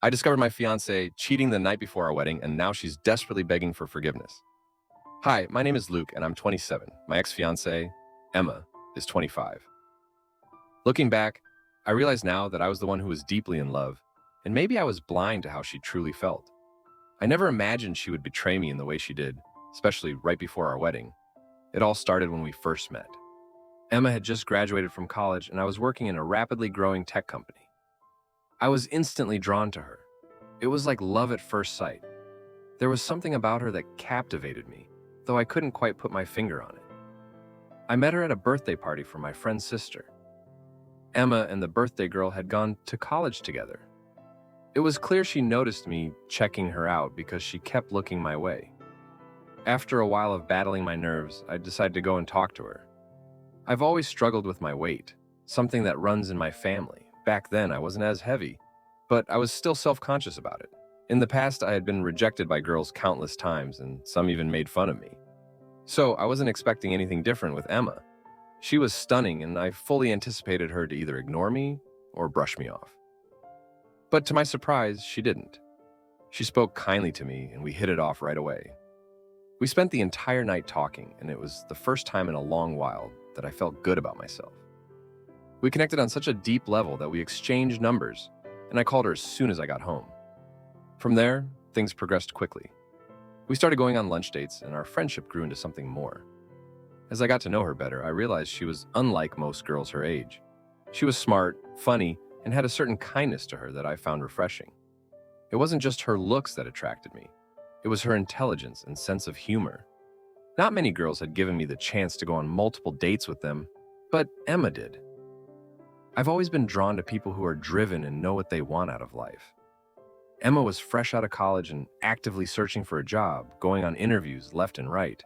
I discovered my fiancée cheating the night before our wedding, and now she's desperately begging for forgiveness. Hi, my name is Luke, and I'm 27. My ex-fiancée, Emma, is 25. Looking back, I realize now that I was the one who was deeply in love, and maybe I was blind to how she truly felt. I never imagined she would betray me in the way she did, especially right before our wedding. It all started when we first met. Emma had just graduated from college, and I was working in a rapidly growing tech company. I was instantly drawn to her. It was like love at first sight. There was something about her that captivated me, though I couldn't quite put my finger on it. I met her at a birthday party for my friend's sister. Emma and the birthday girl had gone to college together. It was clear she noticed me checking her out because she kept looking my way. After a while of battling my nerves, I decided to go and talk to her. I've always struggled with my weight, something that runs in my family. Back then, I wasn't as heavy, but I was still self-conscious about it. In the past, I had been rejected by girls countless times, and some even made fun of me. So I wasn't expecting anything different with Emma. She was stunning, and I fully anticipated her to either ignore me or brush me off. But to my surprise, she didn't. She spoke kindly to me, and we hit it off right away. We spent the entire night talking, and it was the first time in a long while that I felt good about myself. We connected on such a deep level that we exchanged numbers, and I called her as soon as I got home. From there, things progressed quickly. We started going on lunch dates, and our friendship grew into something more. As I got to know her better, I realized she was unlike most girls her age. She was smart, funny, and had a certain kindness to her that I found refreshing. It wasn't just her looks that attracted me. It was her intelligence and sense of humor. Not many girls had given me the chance to go on multiple dates with them, but Emma did. I've always been drawn to people who are driven and know what they want out of life. Emma was fresh out of college and actively searching for a job, going on interviews left and right.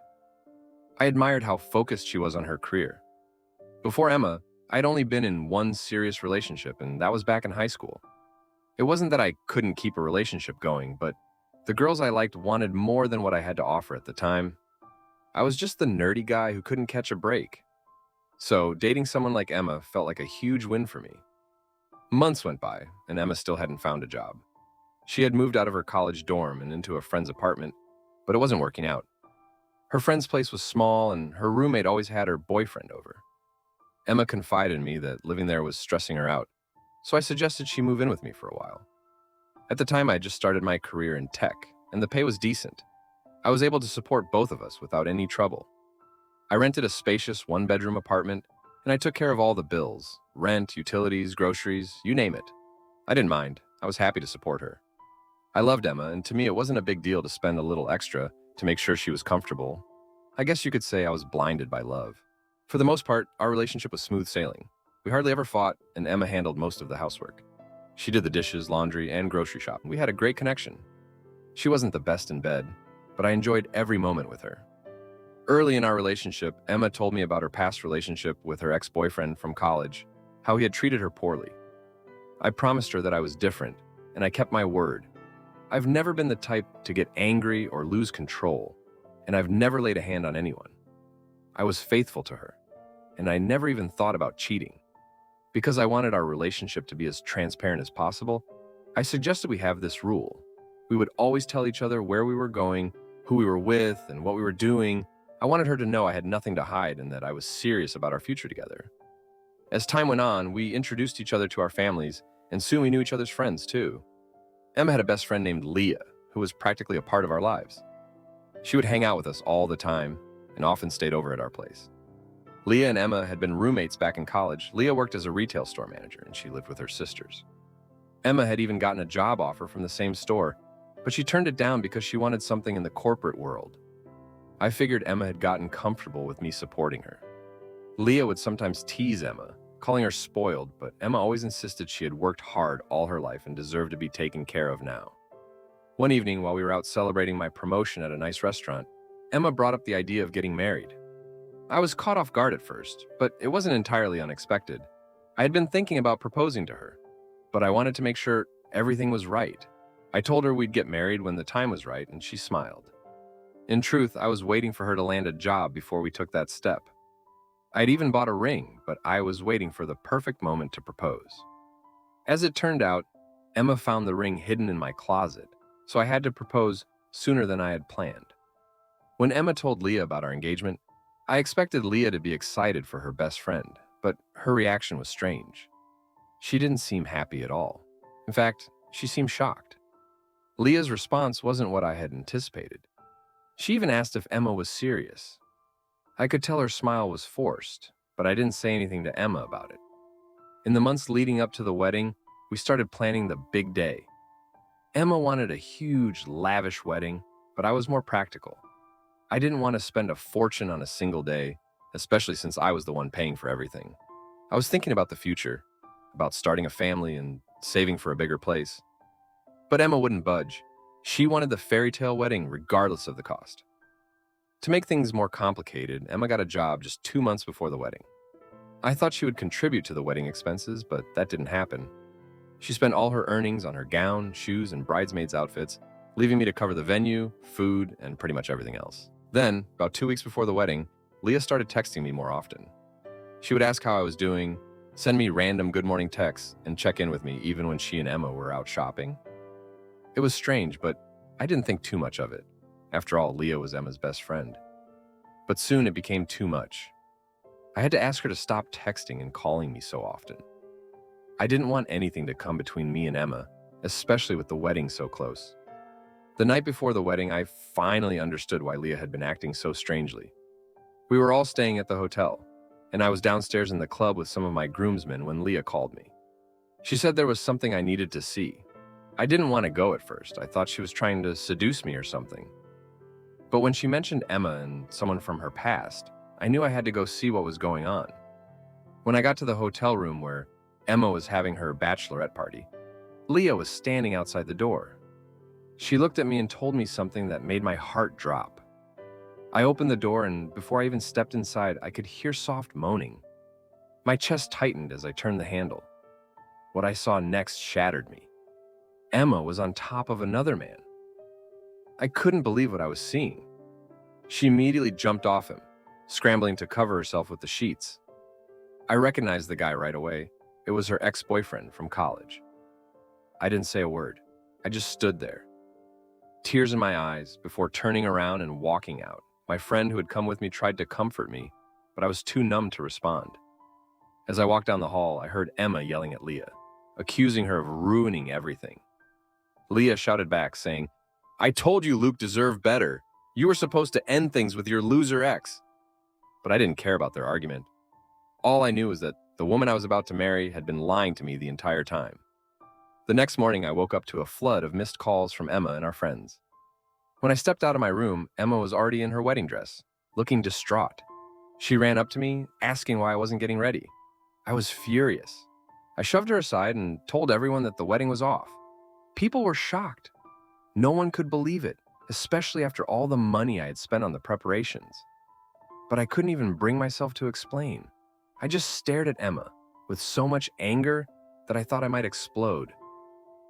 I admired how focused she was on her career. Before Emma, I'd only been in one serious relationship, and that was back in high school. It wasn't that I couldn't keep a relationship going, but the girls I liked wanted more than what I had to offer at the time. I was just the nerdy guy who couldn't catch a break. So dating someone like Emma felt like a huge win for me. Months went by, and Emma still hadn't found a job. She had moved out of her college dorm and into a friend's apartment, but it wasn't working out. Her friend's place was small, and her roommate always had her boyfriend over. Emma confided in me that living there was stressing her out, so I suggested she move in with me for a while. At the time, I had just started my career in tech, and the pay was decent. I was able to support both of us without any trouble. I rented a spacious one-bedroom apartment, and I took care of all the bills, rent, utilities, groceries, you name it. I didn't mind. I was happy to support her. I loved Emma, and to me it wasn't a big deal to spend a little extra to make sure she was comfortable. I guess you could say I was blinded by love. For the most part, our relationship was smooth sailing. We hardly ever fought, and Emma handled most of the housework. She did the dishes, laundry, and grocery shopping. We had a great connection. She wasn't the best in bed, but I enjoyed every moment with her. Early in our relationship, Emma told me about her past relationship with her ex-boyfriend from college, how he had treated her poorly. I promised her that I was different, and I kept my word. I've never been the type to get angry or lose control, and I've never laid a hand on anyone. I was faithful to her, and I never even thought about cheating. Because I wanted our relationship to be as transparent as possible, I suggested we have this rule. We would always tell each other where we were going, who we were with, and what we were doing. I wanted her to know I had nothing to hide and that I was serious about our future together. As time went on, we introduced each other to our families, and soon we knew each other's friends too. Emma had a best friend named Leah, who was practically a part of our lives. She would hang out with us all the time and often stayed over at our place. Leah and Emma had been roommates back in college. Leah worked as a retail store manager, and she lived with her sisters. Emma had even gotten a job offer from the same store, but she turned it down because she wanted something in the corporate world. I figured Emma had gotten comfortable with me supporting her. Leah would sometimes tease Emma, calling her spoiled, but Emma always insisted she had worked hard all her life and deserved to be taken care of now. One evening, while we were out celebrating my promotion at a nice restaurant, Emma brought up the idea of getting married. I was caught off guard at first, but it wasn't entirely unexpected. I had been thinking about proposing to her, but I wanted to make sure everything was right. I told her we'd get married when the time was right, and she smiled. In truth, I was waiting for her to land a job before we took that step. I'd even bought a ring, but I was waiting for the perfect moment to propose. As it turned out, Emma found the ring hidden in my closet, so I had to propose sooner than I had planned. When Emma told Leah about our engagement, I expected Leah to be excited for her best friend, but her reaction was strange. She didn't seem happy at all. In fact, she seemed shocked. Leah's response wasn't what I had anticipated. She even asked if Emma was serious. I could tell her smile was forced, but I didn't say anything to Emma about it. In the months leading up to the wedding, we started planning the big day. Emma wanted a huge, lavish wedding, but I was more practical. I didn't want to spend a fortune on a single day, especially since I was the one paying for everything. I was thinking about the future, about starting a family and saving for a bigger place. But Emma wouldn't budge. She wanted the fairy tale wedding regardless of the cost. To make things more complicated, Emma got a job just 2 months before the wedding. I thought she would contribute to the wedding expenses, but that didn't happen. She spent all her earnings on her gown, shoes, and bridesmaids' outfits, leaving me to cover the venue, food, and pretty much everything else. Then, about 2 weeks before the wedding, Leah started texting me more often. She would ask how I was doing, send me random good morning texts, and check in with me even when she and Emma were out shopping. It was strange, but I didn't think too much of it. After all, Leah was Emma's best friend. But soon it became too much. I had to ask her to stop texting and calling me so often. I didn't want anything to come between me and Emma, especially with the wedding so close. The night before the wedding, I finally understood why Leah had been acting so strangely. We were all staying at the hotel, and I was downstairs in the club with some of my groomsmen when Leah called me. She said there was something I needed to see. I didn't want to go at first. I thought she was trying to seduce me or something. But when she mentioned Emma and someone from her past, I knew I had to go see what was going on. When I got to the hotel room where Emma was having her bachelorette party, Leah was standing outside the door. She looked at me and told me something that made my heart drop. I opened the door, and before I even stepped inside, I could hear soft moaning. My chest tightened as I turned the handle. What I saw next shattered me. Emma was on top of another man. I couldn't believe what I was seeing. She immediately jumped off him, scrambling to cover herself with the sheets. I recognized the guy right away. It was her ex-boyfriend from college. I didn't say a word. I just stood there, tears in my eyes, before turning around and walking out. My friend who had come with me tried to comfort me, but I was too numb to respond. As I walked down the hall, I heard Emma yelling at Leah, accusing her of ruining everything. Leah shouted back, saying, "I told you Luke deserved better. You were supposed to end things with your loser ex." But I didn't care about their argument. All I knew was that the woman I was about to marry had been lying to me the entire time. The next morning, I woke up to a flood of missed calls from Emma and our friends. When I stepped out of my room, Emma was already in her wedding dress, looking distraught. She ran up to me, asking why I wasn't getting ready. I was furious. I shoved her aside and told everyone that the wedding was off. People were shocked. No one could believe it, especially after all the money I had spent on the preparations. But I couldn't even bring myself to explain. I just stared at Emma with so much anger that I thought I might explode.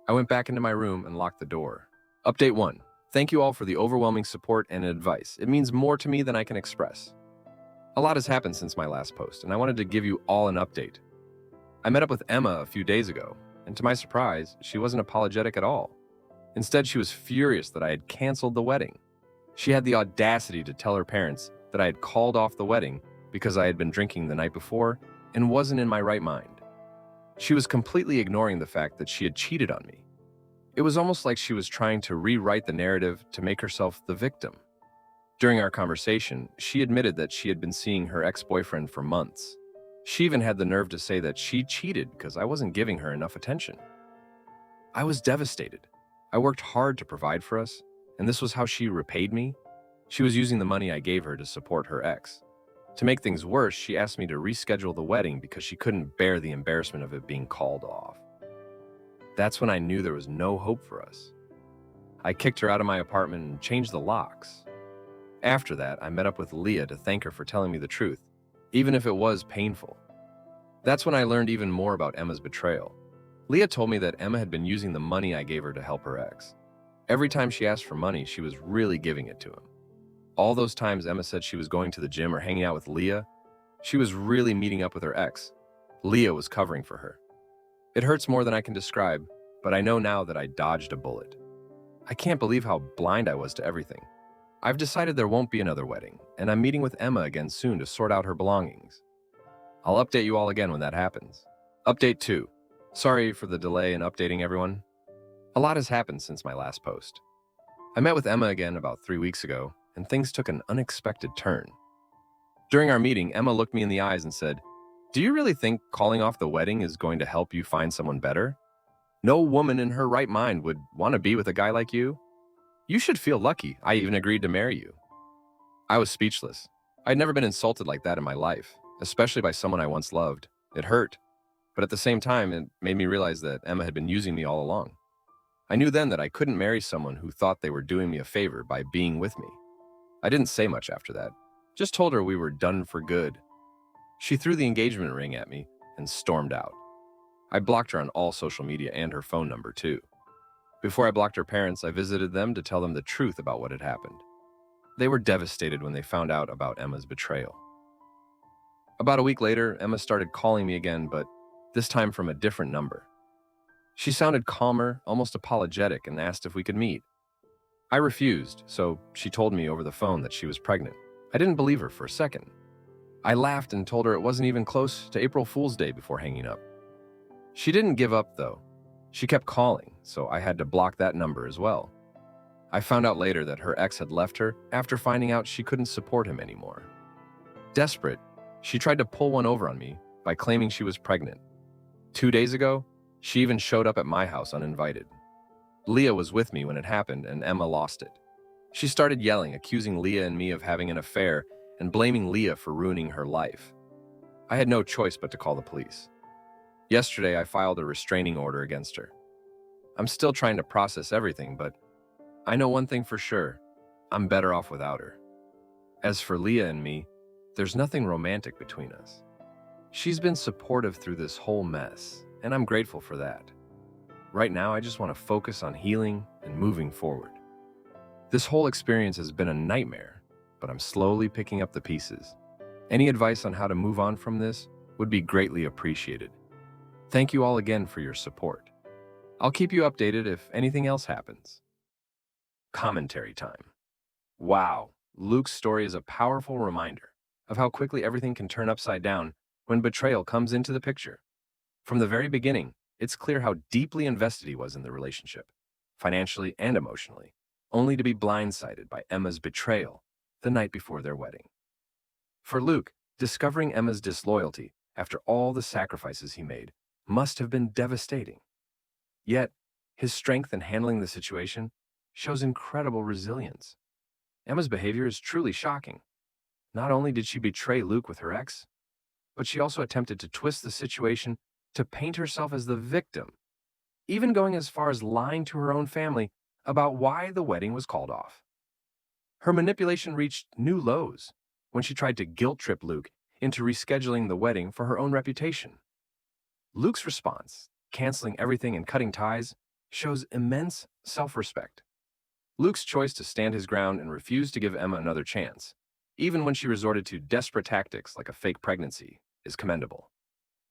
I went back into my room and locked the door. Update 1. Thank you all for the overwhelming support and advice. It means more to me than I can express. A lot has happened since my last post, and I wanted to give you all an update. I met up with Emma a few days ago, and to my surprise, she wasn't apologetic at all. Instead, she was furious that I had canceled the wedding. She had the audacity to tell her parents that I had called off the wedding because I had been drinking the night before and wasn't in my right mind. She was completely ignoring the fact that she had cheated on me. It was almost like she was trying to rewrite the narrative to make herself the victim. During our conversation, she admitted that she had been seeing her ex-boyfriend for months. She even had the nerve to say that she cheated because I wasn't giving her enough attention. I was devastated. I worked hard to provide for us, and this was how she repaid me. She was using the money I gave her to support her ex. To make things worse, she asked me to reschedule the wedding because she couldn't bear the embarrassment of it being called off. That's when I knew there was no hope for us. I kicked her out of my apartment and changed the locks. After that, I met up with Leah to thank her for telling me the truth, even if it was painful. That's when I learned even more about Emma's betrayal. Leah told me that Emma had been using the money I gave her to help her ex. Every time she asked for money, she was really giving it to him. All those times Emma said she was going to the gym or hanging out with Leah, she was really meeting up with her ex. Leah was covering for her. It hurts more than I can describe, but I know now that I dodged a bullet. I can't believe how blind I was to everything. I've decided there won't be another wedding, and I'm meeting with Emma again soon to sort out her belongings. I'll update you all again when that happens. Update 2. Sorry for the delay in updating everyone. A lot has happened since my last post. I met with Emma again about 3 weeks ago, and things took an unexpected turn. During our meeting, Emma looked me in the eyes and said, "Do you really think calling off the wedding is going to help you find someone better? No woman in her right mind would want to be with a guy like you. You should feel lucky I even agreed to marry you." I was speechless. I'd never been insulted like that in my life, especially by someone I once loved. It hurt, but at the same time, it made me realize that Emma had been using me all along. I knew then that I couldn't marry someone who thought they were doing me a favor by being with me. I didn't say much after that, just told her we were done for good. She threw the engagement ring at me and stormed out. I blocked her on all social media and her phone number too. Before I blocked her parents, I visited them to tell them the truth about what had happened. They were devastated when they found out about Emma's betrayal. About a week later, Emma started calling me again, but this time from a different number. She sounded calmer, almost apologetic, and asked if we could meet. I refused, so she told me over the phone that she was pregnant. I didn't believe her for a second. I laughed and told her it wasn't even close to April Fool's Day before hanging up. She didn't give up, though. She kept calling, so I had to block that number as well. I found out later that her ex had left her after finding out she couldn't support him anymore. Desperate, she tried to pull one over on me by claiming she was pregnant. 2 days ago, she even showed up at my house uninvited. Leah was with me when it happened, and Emma lost it. She started yelling, accusing Leah and me of having an affair and blaming Leah for ruining her life. I had no choice but to call the police. Yesterday, I filed a restraining order against her. I'm still trying to process everything, but I know one thing for sure. I'm better off without her. As for Leah and me, there's nothing romantic between us. She's been supportive through this whole mess, and I'm grateful for that. Right now, I just want to focus on healing and moving forward. This whole experience has been a nightmare, but I'm slowly picking up the pieces. Any advice on how to move on from this would be greatly appreciated. Thank you all again for your support. I'll keep you updated if anything else happens. Commentary time. Wow, Luke's story is a powerful reminder of how quickly everything can turn upside down when betrayal comes into the picture. From the very beginning, it's clear how deeply invested he was in the relationship, financially and emotionally, only to be blindsided by Emma's betrayal the night before their wedding. For Luke, discovering Emma's disloyalty after all the sacrifices he made must have been devastating. Yet, his strength in handling the situation shows incredible resilience. Emma's behavior is truly shocking. Not only did she betray Luke with her ex, but she also attempted to twist the situation to paint herself as the victim, even going as far as lying to her own family about why the wedding was called off. Her manipulation reached new lows when she tried to guilt-trip Luke into rescheduling the wedding for her own reputation. Luke's response, canceling everything and cutting ties, shows immense self-respect. Luke's choice to stand his ground and refuse to give Emma another chance, even when she resorted to desperate tactics like a fake pregnancy, is commendable.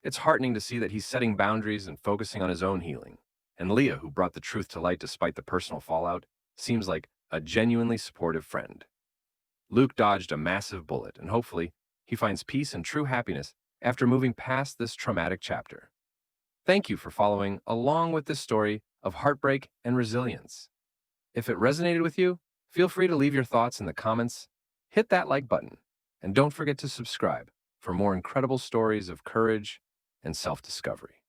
It's heartening to see that he's setting boundaries and focusing on his own healing. And Leah, who brought the truth to light despite the personal fallout, seems like a genuinely supportive friend. Luke dodged a massive bullet, and hopefully, he finds peace and true happiness after moving past this traumatic chapter. Thank you for following along with this story of heartbreak and resilience. If it resonated with you, feel free to leave your thoughts in the comments, hit that like button, and don't forget to subscribe for more incredible stories of courage and self-discovery.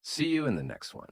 See you in the next one.